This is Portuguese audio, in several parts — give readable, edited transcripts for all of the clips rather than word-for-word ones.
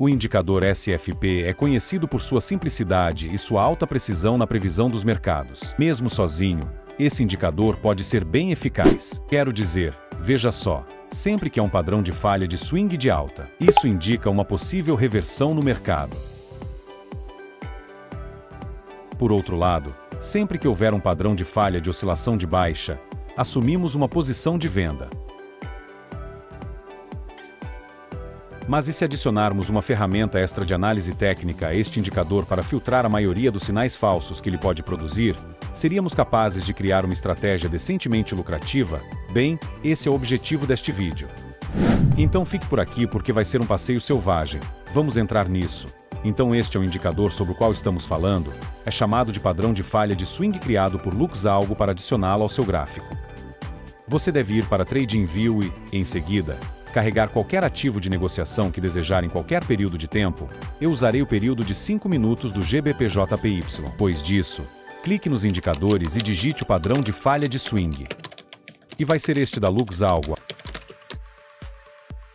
O indicador SFP é conhecido por sua simplicidade e sua alta precisão na previsão dos mercados. Mesmo sozinho, esse indicador pode ser bem eficaz. Quero dizer, veja só, sempre que há um padrão de falha de swing de alta, isso indica uma possível reversão no mercado. Por outro lado, sempre que houver um padrão de falha de oscilação de baixa, assumimos uma posição de venda. Mas e se adicionarmos uma ferramenta extra de análise técnica a este indicador para filtrar a maioria dos sinais falsos que ele pode produzir, seríamos capazes de criar uma estratégia decentemente lucrativa? Bem, esse é o objetivo deste vídeo. Então fique por aqui porque vai ser um passeio selvagem. Vamos entrar nisso. Então este é o indicador sobre o qual estamos falando. É chamado de padrão de falha de swing criado por LuxAlgo para adicioná-lo ao seu gráfico. Você deve ir para TradingView e, em seguida, carregar qualquer ativo de negociação que desejar em qualquer período de tempo. Eu usarei o período de 5 minutos do GBPJPY. Depois disso, clique nos indicadores e digite o padrão de falha de swing. E vai ser este da LuxAlgo.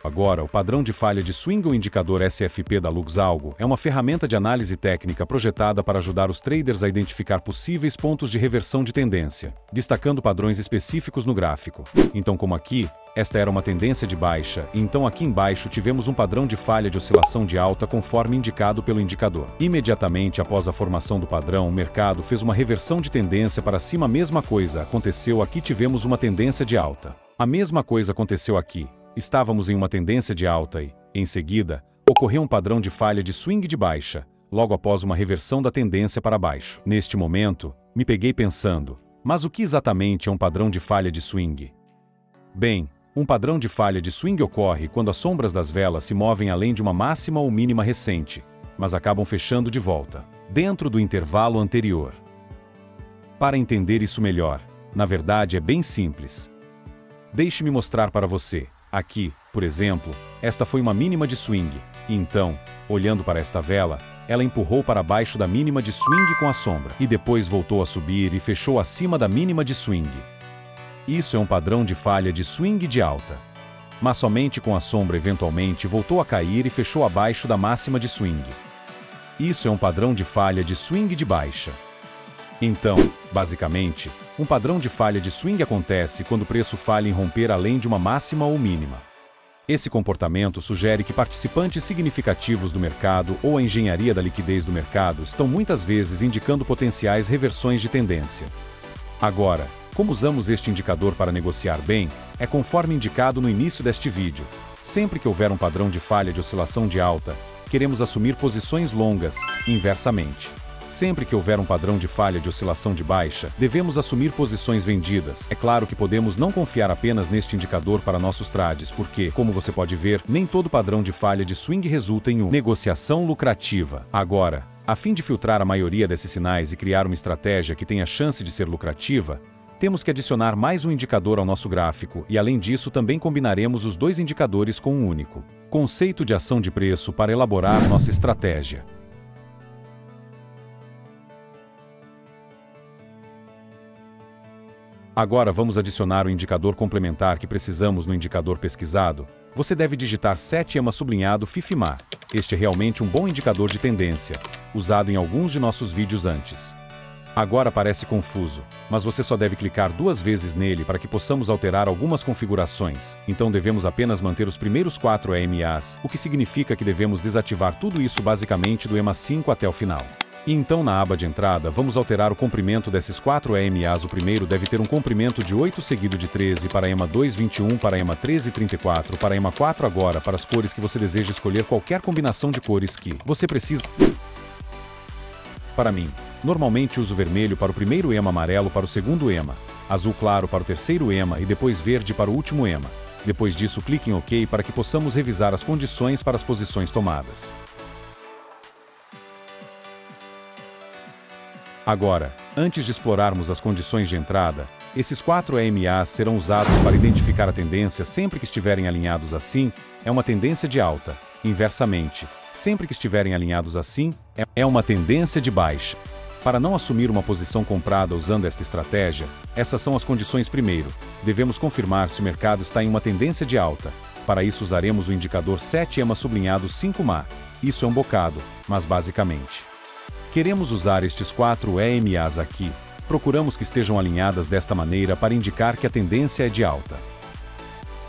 Agora, o padrão de falha de swing ou indicador SFP da LuxAlgo é uma ferramenta de análise técnica projetada para ajudar os traders a identificar possíveis pontos de reversão de tendência, destacando padrões específicos no gráfico. Então, como aqui, esta era uma tendência de baixa, e então aqui embaixo tivemos um padrão de falha de oscilação de alta conforme indicado pelo indicador. Imediatamente após a formação do padrão, o mercado fez uma reversão de tendência para cima. A mesma coisa aconteceu aqui, tivemos uma tendência de alta. A mesma coisa aconteceu aqui. Estávamos em uma tendência de alta e, em seguida, ocorreu um padrão de falha de swing de baixa, logo após uma reversão da tendência para baixo. Neste momento, me peguei pensando, mas o que exatamente é um padrão de falha de swing? Bem, um padrão de falha de swing ocorre quando as sombras das velas se movem além de uma máxima ou mínima recente, mas acabam fechando de volta, dentro do intervalo anterior. Para entender isso melhor, na verdade é bem simples. Deixe-me mostrar para você. Aqui, por exemplo, esta foi uma mínima de swing, e então, olhando para esta vela, ela empurrou para baixo da mínima de swing com a sombra, e depois voltou a subir e fechou acima da mínima de swing. Isso é um padrão de falha de swing de alta. Mas somente com a sombra eventualmente voltou a cair e fechou abaixo da máxima de swing. Isso é um padrão de falha de swing de baixa. Então, basicamente, um padrão de falha de swing acontece quando o preço falha em romper além de uma máxima ou mínima. Esse comportamento sugere que participantes significativos do mercado ou a engenharia da liquidez do mercado estão muitas vezes indicando potenciais reversões de tendência. Agora, como usamos este indicador para negociar bem, é conforme indicado no início deste vídeo. Sempre que houver um padrão de falha de oscilação de alta, queremos assumir posições longas, inversamente. Sempre que houver um padrão de falha de oscilação de baixa, devemos assumir posições vendidas. É claro que podemos não confiar apenas neste indicador para nossos trades, porque, como você pode ver, nem todo padrão de falha de swing resulta em uma negociação lucrativa. Agora, a fim de filtrar a maioria desses sinais e criar uma estratégia que tenha chance de ser lucrativa, temos que adicionar mais um indicador ao nosso gráfico e, além disso, também combinaremos os dois indicadores com um único conceito de ação de preço para elaborar nossa estratégia. Agora vamos adicionar o indicador complementar que precisamos no indicador pesquisado. Você deve digitar 7 EMA sublinhado FIFMA. Este é realmente um bom indicador de tendência, usado em alguns de nossos vídeos antes. Agora parece confuso, mas você só deve clicar 2 vezes nele para que possamos alterar algumas configurações. Então devemos apenas manter os primeiros 4 EMAs, o que significa que devemos desativar tudo isso basicamente do EMA 5 até o final. E então na aba de entrada vamos alterar o comprimento desses 4 EMAs. O primeiro deve ter um comprimento de 8 seguido de 13 para EMA 2 21 para EMA 13 34 para EMA 4 agora para as cores que você deseja escolher qualquer combinação de cores que você precisa. Para mim, normalmente uso vermelho para o primeiro EMA, amarelo para o segundo EMA, azul claro para o terceiro EMA e depois verde para o último EMA. Depois disso clique em OK para que possamos revisar as condições para as posições tomadas. Agora, antes de explorarmos as condições de entrada, esses 4 EMAs serão usados para identificar a tendência. Sempre que estiverem alinhados assim, é uma tendência de alta. Inversamente, sempre que estiverem alinhados assim, é uma tendência de baixa. Para não assumir uma posição comprada usando esta estratégia, essas são as condições. Primeiro, devemos confirmar se o mercado está em uma tendência de alta. Para isso usaremos o indicador 7 EMA sublinhado 5MA. isso é um bocado, mas basicamente. Queremos usar estes 4 EMAs aqui. Procuramos que estejam alinhadas desta maneira para indicar que a tendência é de alta.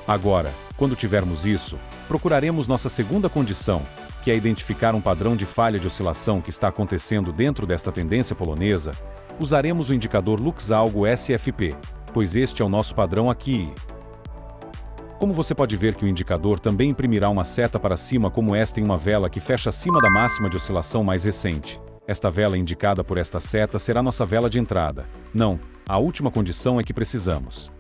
Agora, quando tivermos isso, procuraremos nossa segunda condição, que é identificar um padrão de falha de oscilação que está acontecendo dentro desta tendência polonesa. Usaremos o indicador Lux-Algo SFP, pois este é o nosso padrão aqui. Como você pode ver que o indicador também imprimirá uma seta para cima como esta em uma vela que fecha acima da máxima de oscilação mais recente. Esta vela indicada por esta seta será nossa vela de entrada. Não, a última condição é que precisamos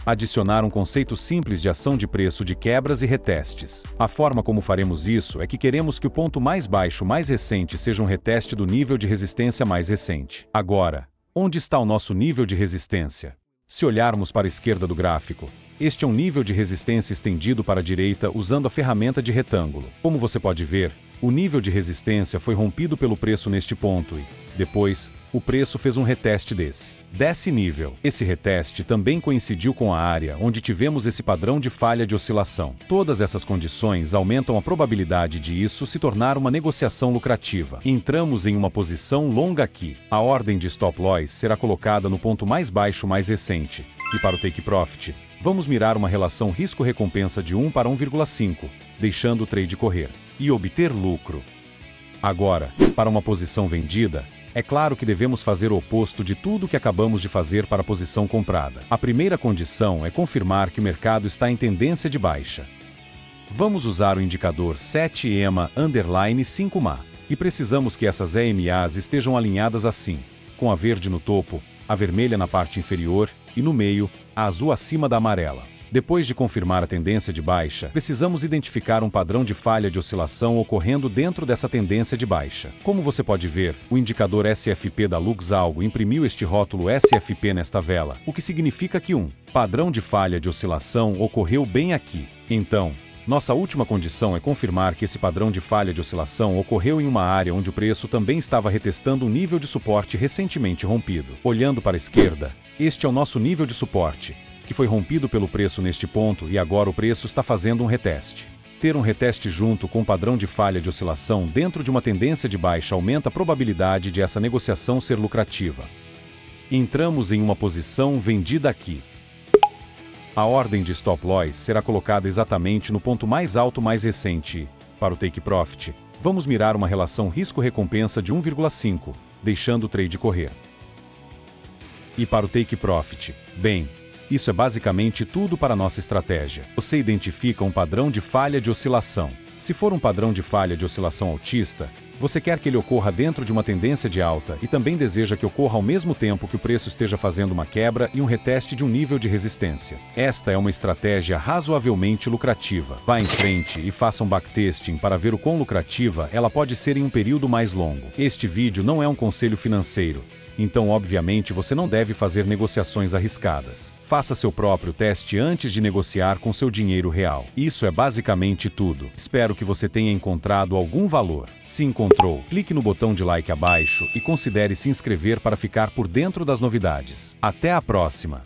adicionar um conceito simples de ação de preço de quebras e retestes. A forma como faremos isso é que queremos que o ponto mais baixo mais recente seja um reteste do nível de resistência mais recente. Agora, onde está o nosso nível de resistência? Se olharmos para a esquerda do gráfico, este é um nível de resistência estendido para a direita usando a ferramenta de retângulo. Como você pode ver, o nível de resistência foi rompido pelo preço neste ponto e, depois, o preço fez um reteste desse nível. Esse reteste também coincidiu com a área onde tivemos esse padrão de falha de oscilação. Todas essas condições aumentam a probabilidade de isso se tornar uma negociação lucrativa. Entramos em uma posição longa aqui. A ordem de stop loss será colocada no ponto mais baixo mais recente. E para o take profit, vamos mirar uma relação risco-recompensa de 1 para 1,5, deixando o trade correr e obter lucro. Agora, para uma posição vendida, é claro que devemos fazer o oposto de tudo o que acabamos de fazer para a posição comprada. A primeira condição é confirmar que o mercado está em tendência de baixa. Vamos usar o indicador 7EMA_5MA e precisamos que essas EMAs estejam alinhadas assim, com a verde no topo, a vermelha na parte inferior e no meio, a azul acima da amarela. Depois de confirmar a tendência de baixa, precisamos identificar um padrão de falha de oscilação ocorrendo dentro dessa tendência de baixa. Como você pode ver, o indicador SFP da Lux-Algo imprimiu este rótulo SFP nesta vela, o que significa que um padrão de falha de oscilação ocorreu bem aqui. Então, nossa última condição é confirmar que esse padrão de falha de oscilação ocorreu em uma área onde o preço também estava retestando um nível de suporte recentemente rompido. Olhando para a esquerda, este é o nosso nível de suporte, que foi rompido pelo preço neste ponto e agora o preço está fazendo um reteste. Ter um reteste junto com um padrão de falha de oscilação dentro de uma tendência de baixa aumenta a probabilidade de essa negociação ser lucrativa. Entramos em uma posição vendida aqui. A ordem de stop loss será colocada exatamente no ponto mais alto mais recente e, para o take profit, vamos mirar uma relação risco-recompensa de 1,5, deixando o trade correr. E para o take profit, bem, isso é basicamente tudo para a nossa estratégia. Você identifica um padrão de falha de oscilação. Se for um padrão de falha de oscilação altista, você quer que ele ocorra dentro de uma tendência de alta e também deseja que ocorra ao mesmo tempo que o preço esteja fazendo uma quebra e um reteste de um nível de resistência. Esta é uma estratégia razoavelmente lucrativa. Vá em frente e faça um backtesting para ver o quão lucrativa ela pode ser em um período mais longo. Este vídeo não é um conselho financeiro. Então, obviamente, você não deve fazer negociações arriscadas. Faça seu próprio teste antes de negociar com seu dinheiro real. Isso é basicamente tudo. Espero que você tenha encontrado algum valor. Se encontrou, clique no botão de like abaixo e considere se inscrever para ficar por dentro das novidades. Até a próxima!